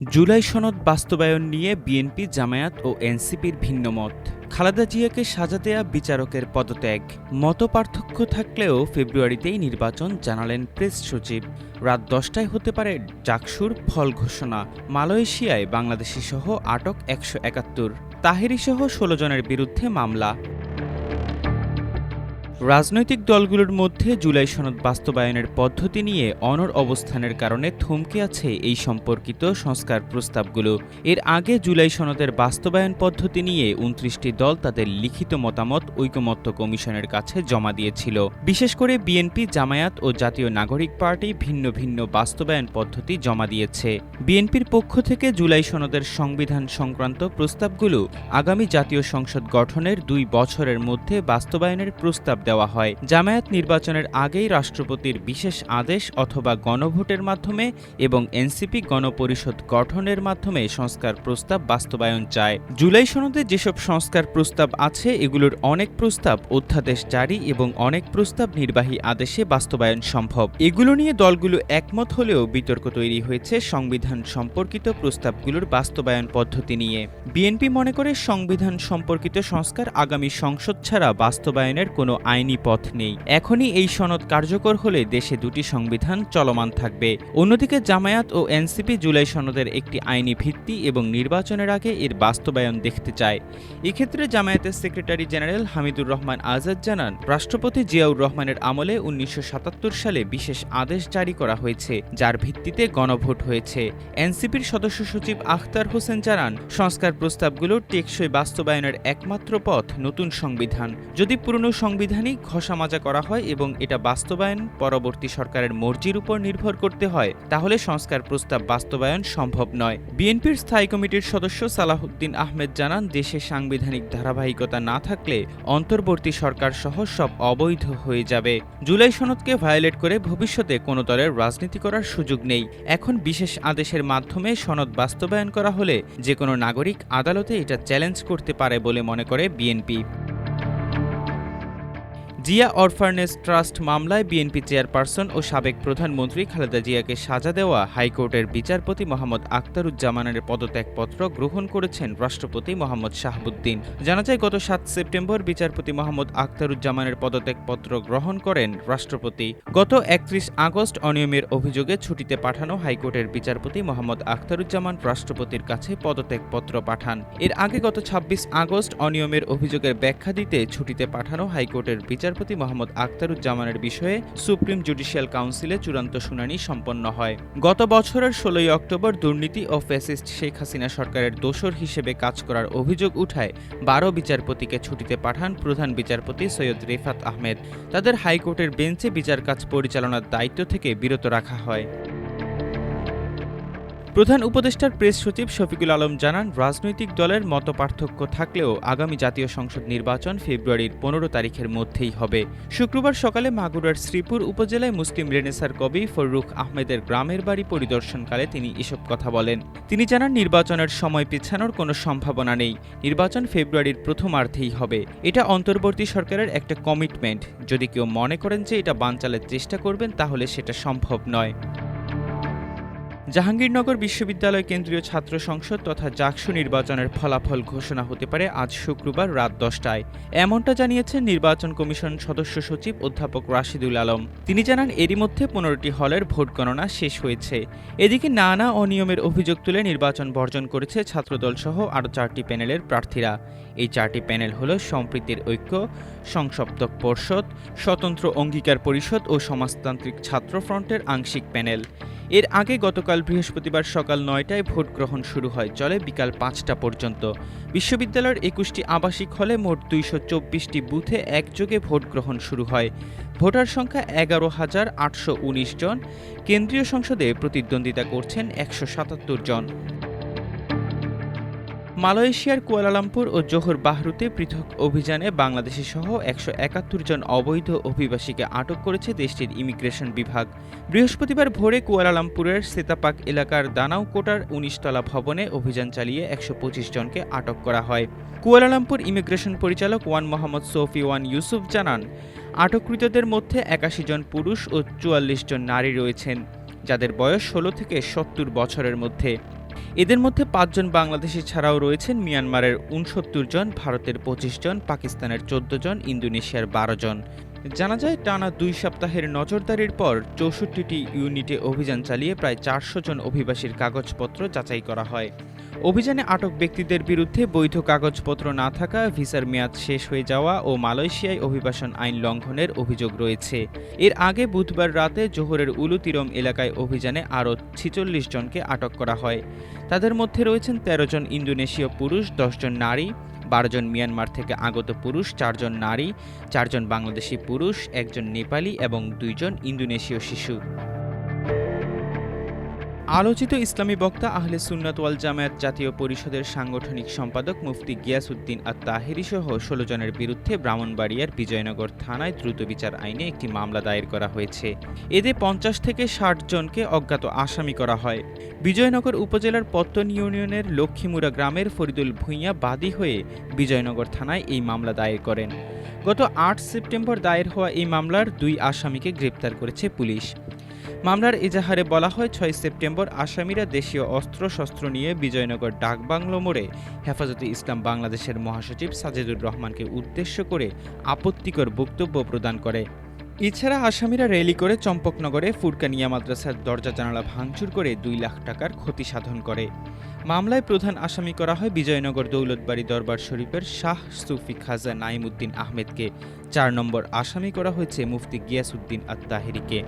জুলাই সনদ বাস্তবায়ন নিয়ে বিএনপি, জামায়াত ও এনসিপির ভিন্নমত। খালেদা জিয়াকে সাজা দেয়া বিচারকের পদত্যাগ। মতপার্থক্য থাকলেও ফেব্রুয়ারিতেই নির্বাচন, জানালেন প্রেস সচিব। রাত 10টায় হতে পারে ডাকসুর ফল ঘোষণা। মালয়েশিয়ায় বাংলাদেশিসহ আটক 171, তাহেরিসহ 16 জনের বিরুদ্ধে মামলা। রাজনৈতিক দলগুলোর মধ্যে জুলাই সনদ বাস্তবায়নের পদ্ধতি নিয়ে অনড় অবস্থানের কারণে থমকে আছে এই সম্পর্কিত সংস্কার প্রস্তাবগুলো। এর আগে জুলাই সনদের বাস্তবায়ন পদ্ধতি নিয়ে 29টি দল তাদের লিখিত মতামত ঐকমত্য কমিশনের কাছে জমা দিয়েছিল। বিশেষ করে বিএনপি, জামায়াত ও জাতীয় নাগরিক পার্টি ভিন্ন ভিন্ন বাস্তবায়ন পদ্ধতি জমা দিয়েছে। বিএনপির পক্ষ থেকে জুলাই সনদের সংবিধান সংক্রান্ত প্রস্তাবগুলো আগামী জাতীয় সংসদ গঠনের 2 বছরের মধ্যে বাস্তবায়নের প্রস্তাব দেওয়া হয়। জামায়াত নির্বাচনের আগেই রাষ্ট্রপতির বিশেষ আদেশ অথবা গণভোটের মাধ্যমে এবং এনসিপি গণপরিষদ গঠনের মাধ্যমে সংস্কার প্রস্তাব বাস্তবায়ন চায়। জুলাই সনদে যেসব সংস্কার প্রস্তাব আছে এগুলোর অনেক প্রস্তাব অধ্যাদেশ জারি এবং অনেক প্রস্তাব নির্বাহী আদেশে বাস্তবায়ন সম্ভব। এগুলো নিয়ে দলগুলো একমত হলেও বিতর্ক তৈরি হয়েছে সংবিধান সম্পর্কিত প্রস্তাবগুলোর বাস্তবায়ন পদ্ধতি নিয়ে। বিএনপি মনে করে সংবিধান সম্পর্কিত সংস্কার আগামী সংসদ ছাড়া বাস্তবায়নের কোনো আইনি পথ নেই। এখনই এই সনদ কার্যকর হলে দেশে 2টি সংবিধান চলমান থাকবে। অন্যদিকে জামায়াত ও এনসিপি জুলাই সনদের একটি আইনি ভিত্তি এবং নির্বাচনের আগে এর বাস্তবায়ন দেখতে চায়। এক্ষেত্রে জামায়াতের সেক্রেটারি জেনারেল হামিদুর রহমান আজাদ জানান, রাষ্ট্রপতি জিয়াউর রহমানের আমলে 1977 সালে বিশেষ আদেশ জারি করা হয়েছে, যার ভিত্তিতে গণভোট হয়েছে। এনসিপির সদস্য সচিব আখতার হোসেন জানান, সংস্কার প্রস্তাবগুলোর টেকসই বাস্তবায়নের একমাত্র পথ নতুন সংবিধান। যদি পুরনো সংবিধানই ঘষামাজা করা হয় এবং এটা বাস্তবায়ন পরবর্তী সরকারের মর্জির উপর নির্ভর করতে হয়, তাহলে সংস্কার প্রস্তাব বাস্তবায়ন সম্ভব নয়। বিএনপির স্থায়ী কমিটির সদস্য সালাহউদ্দিন আহমেদ জানান, দেশে সাংবিধানিক ধারাবাহিকতা না থাকলে অন্তর্বর্তী সরকার সহ সব অবৈধ হয়ে যাবে। জুলাই সনদকে ভায়োলেট করে ভবিষ্যতে কোনো দলের রাজনীতি করার সুযোগ নেই। এখন বিশেষ আদেশের মাধ্যমে সনদ বাস্তবায়ন করা হলে যে কোনো নাগরিক আদালতে এটা চ্যালেঞ্জ করতে পারে বলে মনে করে বিএনপি। জিয়া অরফানেজ ট্রাস্ট মামলায় বিএনপি চেয়ারপারসন ও সাবেক প্রধানমন্ত্রী খালেদা জিয়াকে সাজা দেওয়া হাইকোর্টের বিচারপতি মোহাম্মদ আখতারুজ্জামানের পদত্যাগপত্র গ্রহণ করেছেন রাষ্ট্রপতি মোহাম্মদ শাহাবুদ্দিন। জানা যায়, গত 7 সেপ্টেম্বর বিচারপতি মোহাম্মদ আখতারুজ্জামানের পদত্যাগপত্র গ্রহণ করেন রাষ্ট্রপতি। গত 31 আগস্ট অনিয়মের অভিযোগে ছুটিতে পাঠানো হাইকোর্টের বিচারপতি মোহাম্মদ আখতারুজ্জামান রাষ্ট্রপতির কাছে পদত্যাগপত্র পাঠান। এর আগে গত 26 আগস্ট অনিয়মের অভিযোগের ব্যাখ্যা দিতে ছুটিতে পাঠানো হাইকোর্টের বিচারপতি মোহাম্মদ আখতারুজ্জামানের বিষয়ে সুপ্রিম জুডিশিয়াল কাউন্সিলে চূড়ান্ত শুনানি সম্পন্ন হয়। গত বছরের 16 অক্টোবর দুর্নীতি ও ফ্যাসিস্ট শেখ হাসিনা সরকারের দোসর হিসেবে কাজ করার অভিযোগ উঠায় 12 বিচারপতিকে ছুটিতে পাঠান প্রধান বিচারপতি সৈয়দ রেফাত আহমেদ। তাদের হাইকোর্টের বেঞ্চে বিচার কাজ পরিচালনার দায়িত্ব থেকে বিরত রাখা হয়। প্রধান উপদেষ্টার প্রেস সচিব শফিকুল আলম জানান, রাজনৈতিক দলের মতপার্থক্য থাকলেও আগামী জাতীয় সংসদ নির্বাচন ফেব্রুয়ারির 15 তারিখের মধ্যেই হবে। শুক্রবার সকালে মাগুরার শ্রীপুর উপজেলায় মুসলিম রেনেসার কবি ফররুখ আহমেদের গ্রামের বাড়ি পরিদর্শনকালে তিনি এসব কথা বলেন। তিনি জানান, নির্বাচনের সময় পেছানোর কোনো সম্ভাবনা নেই। নির্বাচন ফেব্রুয়ারির প্রথমার্ধেই হবে। এটা অন্তর্বর্তী সরকারের একটা কমিটমেন্ট। যদি কেউ মনে করেন যে এটা বানচালের চেষ্টা করবেন, তাহলে সেটা সম্ভব নয়। জাহাঙ্গীরনগর বিশ্ববিদ্যালয় কেন্দ্রীয় ছাত্র সংসদ তথা জাকসু নির্বাচনের ফলাফল ঘোষণা হতে পারে আজ শুক্রবার রাত 10টায়। এমনটা জানিয়েছেন নির্বাচন কমিশন সদস্য সচিব অধ্যাপক রাশিদুল আলম। তিনি জানান, এরই মধ্যে 15টি হলের ভোট গণনা শেষ হয়েছে। এদিকে নানা অনিয়মের অভিযোগ তুলে নির্বাচন বর্জন করেছে ছাত্রদল সহ আরও 4টি প্যানেলের প্রার্থীরা। এই 4টি প্যানেল হল সম্প্রীতির ঐক্য, সংসপ্তক পর্ষদ, স্বতন্ত্র অঙ্গীকার পরিষদ ও সমাজতান্ত্রিক ছাত্র ফ্রন্টের আংশিক প্যানেল। এর আগে গতকাল বৃহস্পতিবার সকাল 9টায় ভোট গ্রহণ শুরু হয়, চলে বিকাল 5টা পর্যন্ত। বিশ্ববিদ্যালয়ের 21টি আবাসিক হলে মোট 224টি বুথে একযোগে ভোট গ্রহণ শুরু হয়। ভোটার সংখ্যা 11,819 জন। কেন্দ্রীয় সংসদে প্রতিদ্বন্দ্বিতা করছেন 177 জন। মালয়েশিয়ার কুয়ালালামপুর ও জোহর বাহরুতে পৃথক অভিযানে বাংলাদেশি সহ 171 জন অবৈধ অভিবাসীকে আটক করেছে দেশটির ইমিগ্রেশন বিভাগ। বৃহস্পতিবার ভোরে কুয়ালালামপুরের সেতাপাক এলাকার দানাউকোটার 19 তলা ভবনে অভিযান চালিয়ে 125 জনকে আটক করা হয়। কুয়ালালামপুর ইমিগ্রেশন পরিচালক ওয়ান মোহাম্মদ সৌফি ওয়ান ইউসুফ জানান, আটককৃতদের মধ্যে 81 জন পুরুষ ও 44 জন নারী রয়েছেন, যাদের বয়স 16 থেকে 70 বছরের মধ্যে। এদের মধ্যে ৫ জন বাংলাদেশি ছাড়াও রয়েছেন মিয়ানমারের ৬৯ জন, ভারতের ২৫ জন, পাকিস্তানের ১৪ জন, ইন্দোনেশিয়ার ১২ জন। জানা যায়, টানা ২ সপ্তাহের নজরদারির পর ৬৪টি ইউনিটে অভিযান চালিয়ে প্রায় ৪০০ জন অভিবাসীর কাগজপত্র যাচাই করা হয়। অভিযানে আটক ব্যক্তিদের বিরুদ্ধে বৈধ কাগজপত্র না থাকা, ভিসার মেয়াদ শেষ হয়ে যাওয়া ও মালয়েশিয়ায় অভিবাসন আইন লঙ্ঘনের অভিযোগ রয়েছে। এর আগে বুধবার রাতে জোহরের উলুতিরম এলাকায় অভিযানে আরও ৪৬ জনকে আটক করা হয়। তাদের মধ্যে রয়েছেন ১৩ জন ইন্দোনেশীয় পুরুষ, ১০ জন নারী, ১২ জন মিয়ানমার থেকে আগত পুরুষ, ৪ জন নারী, ৪ জন বাংলাদেশি পুরুষ, ১ জন নেপালি এবং ২ জন ইন্দোনেশীয় শিশু। আলোচিত ইসলামী বক্তা আহলে সুন্নাত ওয়াল জামায়াত জাতীয় পরিষদের সাংগঠনিক সম্পাদক মুফতি গিয়াসউদ্দিন আত-তাহেরী সহ ১৬ জনের বিরুদ্ধে ব্রাহ্মণবাড়িয়ার বিজয়নগর থানায় দ্রুত বিচার আইনে একটি মামলা দায়ের করা হয়েছে। এতে ৫০ থেকে ৬০ জনকে অজ্ঞাত আসামি করা হয়। বিজয়নগর উপজেলার পত্তন ইউনিয়নের লক্ষ্মীমুড়া গ্রামের ফরিদুল ভূঁইয়া বাদী হয়ে বিজয়নগর থানায় এই মামলা দায়ের করেন। গত ৮ সেপ্টেম্বর দায়ের হওয়া এই মামলার ২ আসামিকে গ্রেপ্তার করেছে পুলিশ। মামলার এজাহারে বলা হয়, ৬ সেপ্টেম্বর আসামিরা দেশীয় অস্ত্রশস্ত্র নিয়ে বিজয়নগর ডাকবাংলো মোড়ে হেফাজতে ইসলাম বাংলাদেশের মহাসচিব সাজেদুর রহমানকে উদ্দেশ্য করে আপত্তিকর বক্তব্য প্রদান করে। এছাড়া আসামিরা র্যালি করে চম্পকনগরে ফুরকানিয়া মাদ্রাসার দরজা জানালা ভাঙচুর করে ২ লাখ টাকার ক্ষতি সাধন করে। মামলায় প্রধান আসামি করা হয় বিজয়নগর দৌলতবাড়ি দরবার শরীফের শাহ সুফি খাজা নাইমুদ্দিন আহমেদকে। ৪ নম্বর আসামি করা হয়েছে মুফতি গিয়াসউদ্দিন আত-তাহেরীকে।